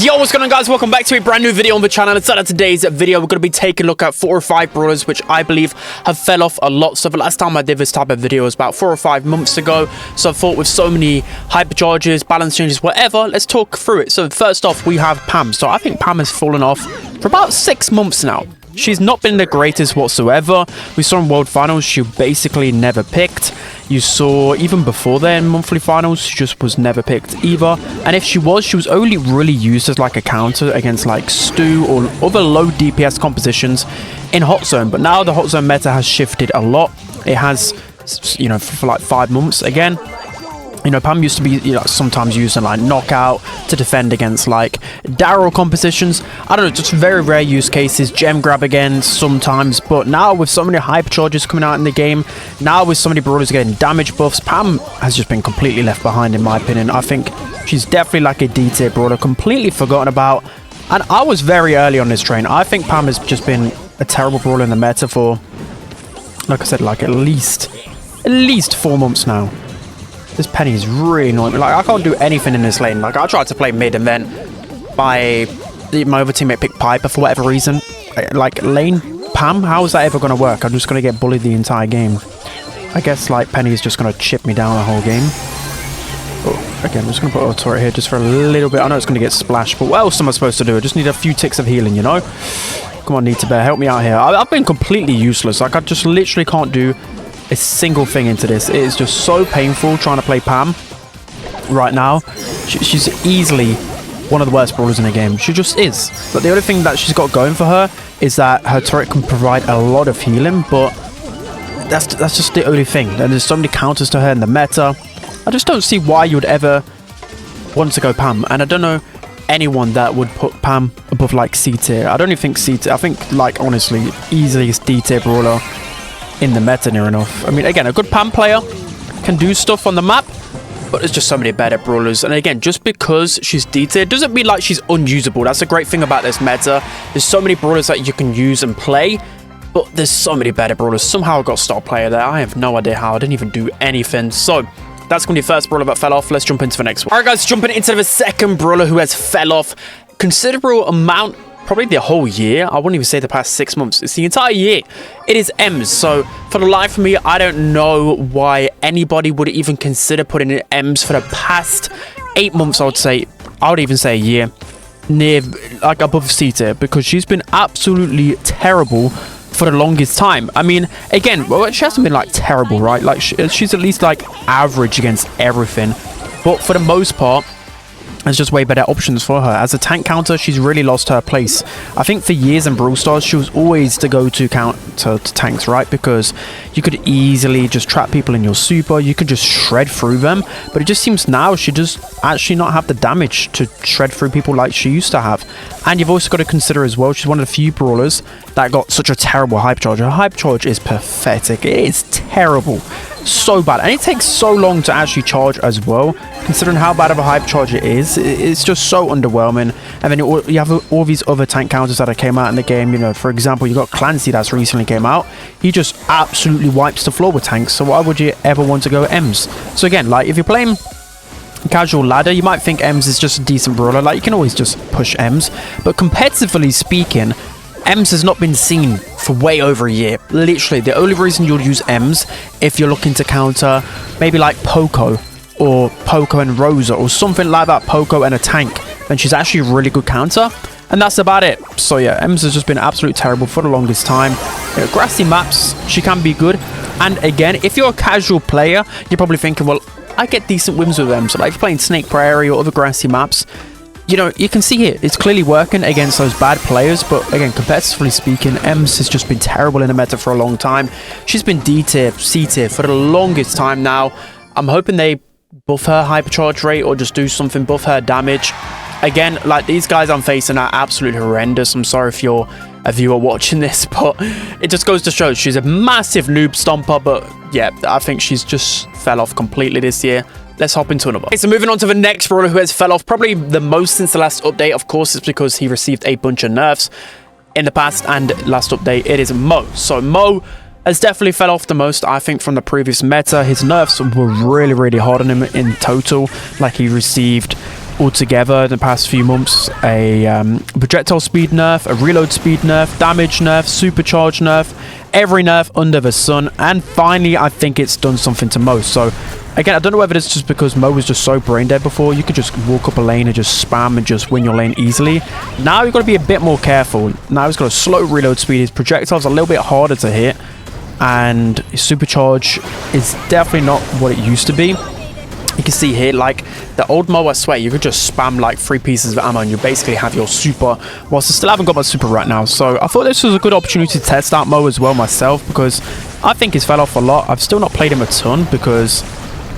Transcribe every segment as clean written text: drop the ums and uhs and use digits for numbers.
Yo, what's going on, guys? Welcome back to a brand new video on the channel. Inside of today's video, we're going to be taking a look at 4 or 5 brawlers which I believe have fell off a lot. So the last time I did this type of video was about 4 or 5 months ago. So I thought with so many hypercharges, balance changes, whatever, let's talk through it. So first off, we have Pam. So I think Pam has fallen off for about 6 months now. She's not been the greatest whatsoever. We saw in World Finals, she basically never picked. You saw even before then, monthly finals, she just was never picked either. And if she was only really used as like a counter against like Stu or other low DPS compositions in Hot Zone. But now the Hot Zone meta has shifted a lot. It has, you know, for like 5 months again. You know, Pam used to be, you know, sometimes used in like knockout to defend against like Daryl compositions. I don't know, just very rare use cases. Gem grab again sometimes, but now with so many hyper charges coming out in the game, now with so many brawlers getting damage buffs, Pam has just been completely left behind in my opinion. I think she's definitely like a D tier brawler, completely forgotten about. And I was very early on this train. I think Pam has just been a terrible brawler in the meta for, like I said, like at least 4 months now. This Penny is really annoying. Like, I can't do anything in this lane. Like, I tried to play mid and then my other teammate picked Piper for whatever reason. Like, lane Pam? How is that ever going to work? I'm just going to get bullied the entire game. I guess, like, Penny is just going to chip me down the whole game. Oh, again, I'm just going to put a turret here just for a little bit. I know it's going to get splashed, but what else am I supposed to do? I just need a few ticks of healing, you know? Come on, Need to Bear, help me out here. I've been completely useless. Like, I just literally can't do a single thing into this. It is just so painful trying to play Pam right now. She's easily one of the worst brawlers in the game. She just is. But the only thing that she's got going for her is that her turret can provide a lot of healing, but that's just the only thing. And there's so many counters to her in the meta. I just don't see why you would ever want to go Pam. And I don't know anyone that would put Pam above like C tier. I don't even think C tier. I think like honestly easily D tier brawler in the meta near enough. I mean, again, a good Pam player can do stuff on the map, but there's just so many better brawlers. And again, just because she's D tier doesn't mean like she's unusable. That's a great thing about this meta. There's so many brawlers that you can use and play, but there's so many better brawlers. Somehow I got star player there. I have no idea how. I didn't even do anything. So that's going to be the first brawler that fell off. Let's jump into the next one. All right, guys, jumping into the second brawler who has fell off considerable amount. Probably the whole year. I wouldn't even say the past 6 months. It's the entire year. It is Ems. So for the life of me, I don't know why anybody would even consider putting in Ems for the past 8 months. I would say. I would even say a year. Near like above C tier, because she's been absolutely terrible for the longest time. I mean, again, well, she hasn't been like terrible, right? Like she's at least like average against everything, but for the most part, there's just way better options for her. As a tank counter, she's really lost her place. I think for years in Brawl Stars, she was always the go-to counter to tanks, right? Because you could easily just trap people in your super. You could just shred through them. But it just seems now she does actually not have the damage to shred through people like she used to have. And you've also got to consider as well, she's one of the few brawlers that got such a terrible hype charge. Her hype charge is pathetic. It is terrible. So bad, and it takes so long to actually charge as well, considering how bad of a hype charge it is. It's just so underwhelming. And then you have all these other tank counters that came out in the game. You know, for example, you got Clancy that's recently came out. He just absolutely wipes the floor with tanks. So why would you ever want to go Ems? So again, like if you're playing casual ladder, you might think Ems is just a decent brawler. Like you can always just push Ems, but competitively speaking, Ems has not been seen for way over a year. Literally, the only reason you'll use Ems if you're looking to counter maybe like Poco or Poco and Rosa or something like that, Poco and a tank, then she's actually a really good counter, and that's about it. So yeah, Ems has just been absolutely terrible for the longest time. You know, grassy maps, she can be good. And again, if you're a casual player, you're probably thinking, well, I get decent wins with Ems. So like if you're playing Snake Prairie or other grassy maps, you know, you can see here, it's clearly working against those bad players, but again, competitively speaking, Ems has just been terrible in the meta for a long time. She's been D tier, C tier for the longest time now. I'm hoping they buff her hypercharge rate or just do something, buff her damage. Again, like these guys I'm facing are absolutely horrendous. I'm sorry if you're a viewer watching this, but it just goes to show she's a massive noob stomper. But yeah, I think she's just fell off completely this year. Let's hop into another. Okay, so moving on to the next brawler who has fell off probably the most since the last update. Of course, it's because he received a bunch of nerfs in the past and last update. It is Mo. So Mo has definitely fell off the most, I think, from the previous meta. His nerfs were really hard on him in total. Like he received altogether in the past few months. A projectile speed nerf, a reload speed nerf, damage nerf, supercharge nerf, every nerf under the sun, and finally I think it's done something to Mo. So again, I don't know whether it's just because Mo was just so brain dead before. You could just walk up a lane and just spam and just win your lane easily. Now you've got to be a bit more careful. Now he's got a slow reload speed. His projectile's a little bit harder to hit, and his supercharge is definitely not what it used to be. You can see here, like, the old Mo, I swear, you could just spam, like, 3 pieces of ammo and you basically have your super, whilst I still haven't got my super right now. So I thought this was a good opportunity to test out Mo as well myself, because I think he's fell off a lot. I've still not played him a ton, because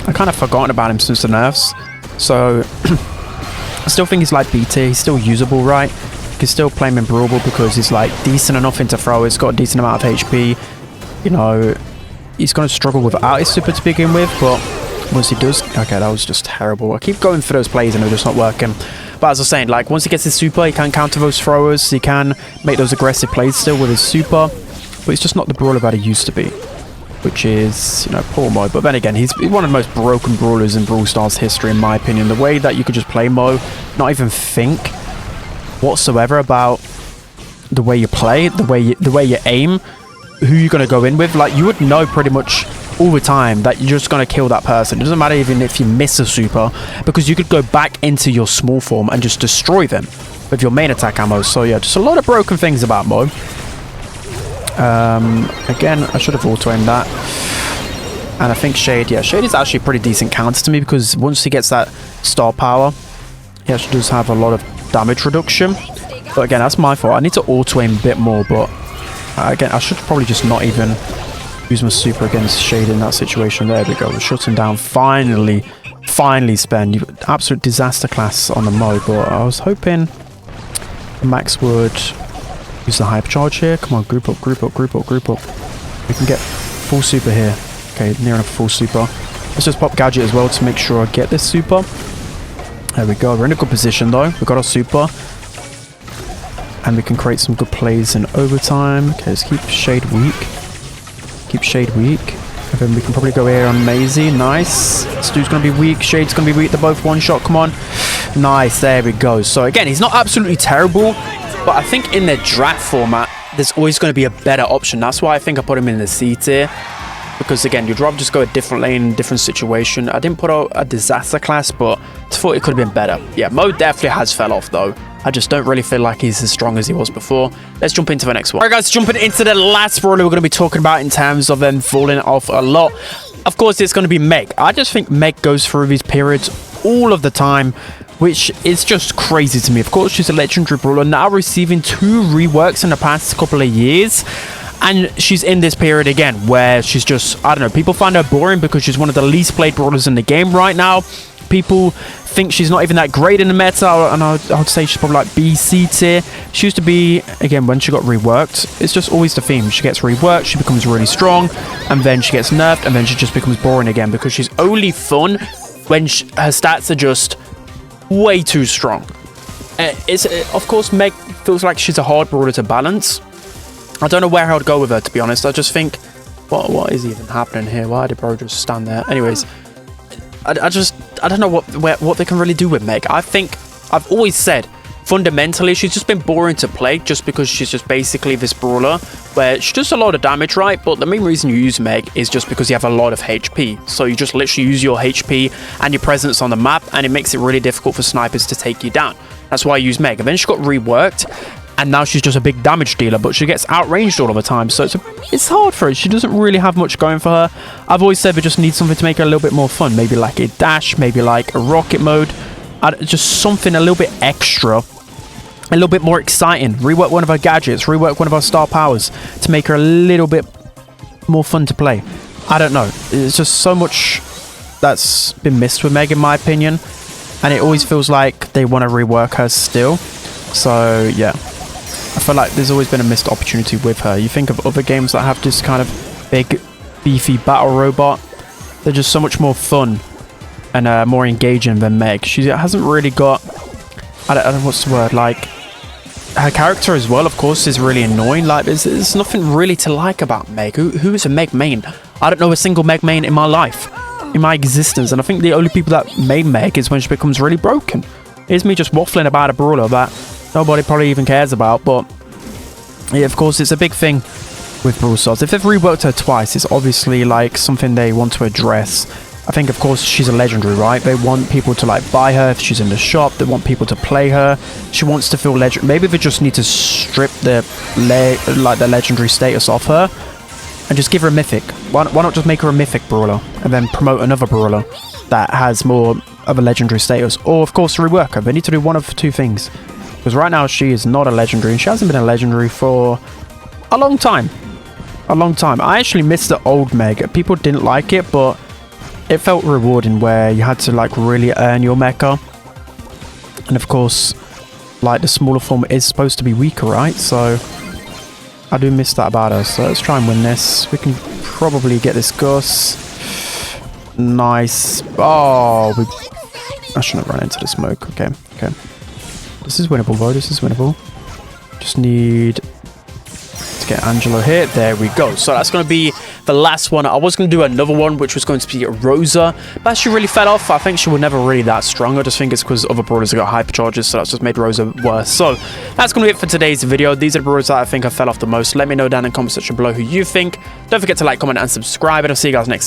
I kind of forgotten about him since the nerfs. So I still think he's, like, B tier. He's still usable, right? You can still play him in Brawl because he's, like, decent enough into throw. He's got a decent amount of HP. You know, he's going to struggle without his super to begin with, but once he does... Okay, that was just terrible. I keep going for those plays and they're just not working. But as I was saying, like, once he gets his super, he can counter those throwers. He can make those aggressive plays still with his super. But it's just not the brawler that he used to be, which is, you know, poor Mo. But then again, he's one of the most broken brawlers in Brawl Stars history, in my opinion. The way that you could just play Mo, not even think whatsoever about the way you play, the way you aim, who you're going to go in with. Like, you would know pretty much all the time that you're just going to kill that person. It doesn't matter even if you miss a super, because you could go back into your small form and just destroy them with your main attack ammo. So yeah, just a lot of broken things about Mo. Again, I should have auto-aimed that. And I think Shade, yeah, Shade is actually a pretty decent counter to me, because once he gets that star power, he actually does have a lot of damage reduction. But again, that's my fault. I need to auto-aim a bit more, but again, I should probably just not even use my super against Shade in that situation. There we go. We're shutting down. Finally, Spen. You absolute disaster class on the Mo, but I was hoping Max would use the hypercharge here. Come on, group up, group up, group up, group up. We can get full super here. Okay, near enough full super. Let's just pop gadget as well to make sure I get this super. There we go. We're in a good position though. We got our super. And we can create some good plays in overtime. Okay, let's keep Shade weak. Keep Shade weak. And then we can probably go here on Maisie. Nice. Stu's going to be weak. Shade's going to be weak. They're both one shot. Come on. Nice. There we go. So again, he's not absolutely terrible, but I think in the draft format, there's always going to be a better option. That's why I think I put him in the C tier. Because again, you'd rather just go a different lane, different situation. I didn't put out a disaster class, but I thought it could have been better. Yeah, Mo definitely has fell off though. I just don't really feel like he's as strong as he was before. Let's jump into the next one. Alright guys, jumping into the last brawler we're going to be talking about in terms of them falling off a lot. Of course, it's going to be Meg. I just think Meg goes through these periods all of the time, which is just crazy to me. Of course, she's a legendary brawler, now receiving 2 reworks in the past couple of years. And she's in this period again where she's just, I don't know, people find her boring because she's one of the least played brawlers in the game right now. People think she's not even that great in the meta, and I would say she's probably like B, C tier. She used to be, again, when she got reworked, it's just always the theme. She gets reworked, she becomes really strong, and then she gets nerfed, and then she just becomes boring again because she's only fun when her stats are just way too strong. Of course, Meg feels like she's a hard brawler to balance. I don't know where I would go with her, to be honest. I just think, what is even happening here? Why did bro just stand there? Anyways, I don't know what they can really do with Meg. I think I've always said fundamentally she's just been boring to play, just because she's just basically this brawler where she does a lot of damage, right? But the main reason you use Meg is just because you have a lot of HP. So you just literally use your HP and your presence on the map, and it makes it really difficult for snipers to take you down. That's why I use Meg. And then she got reworked, and now she's just a big damage dealer, but she gets outranged all of the time. So it's hard for her. She doesn't really have much going for her. I've always said we just need something to make her a little bit more fun. Maybe like a dash, maybe like a rocket mode. Just something a little bit extra, a little bit more exciting. Rework one of her gadgets, rework one of her star powers to make her a little bit more fun to play. I don't know. It's just so much that's been missed with Meg, in my opinion. And it always feels like they want to rework her still. So, yeah. I feel like there's always been a missed opportunity with her. You think of other games that have this kind of big, beefy battle robot. They're just so much more fun and more engaging than Meg. She hasn't really got... I don't know what's the word. Like, her character as well, of course, is really annoying. Like, there's nothing really to like about Meg. Who is a Meg main? I don't know a single Meg main in my life, in my existence. And I think the only people that made Meg is when she becomes really broken. Here's me just waffling about a brawler that nobody probably even cares about, but yeah, of course, it's a big thing with Brawl Stars. If they've reworked her twice, it's obviously like something they want to address. I think, of course, she's a legendary, right? They want people to like buy her if she's in the shop. They want people to play her. She wants to feel legend. Maybe they just need to strip the legendary status off her and just give her a mythic. Why not just make her a mythic brawler and then promote another brawler that has more of a legendary status? Or, of course, rework her. They need to do one of two things. Because right now she is not a legendary, and she hasn't been a legendary for a long time. A long time. I actually missed the old Meg. People didn't like it, but it felt rewarding where you had to like really earn your mecha. And of course, like the smaller form is supposed to be weaker, right? So I do miss that about us. So let's try and win this. We can probably get this Gus. Nice. Oh, I shouldn't have run into the smoke. Okay, okay. This is winnable, though. This is winnable. Just need to get Angelo here. There we go. So that's going to be the last one. I was going to do another one, which was going to be Rosa, but she really fell off. I think she was never really that strong. I just think it's because other brawlers have got hypercharges, so that's just made Rosa worse. So that's going to be it for today's video. These are the brawlers that I think have fell off the most. Let me know down in the comment section below who you think. Don't forget to like, comment, and subscribe, and I'll see you guys next time.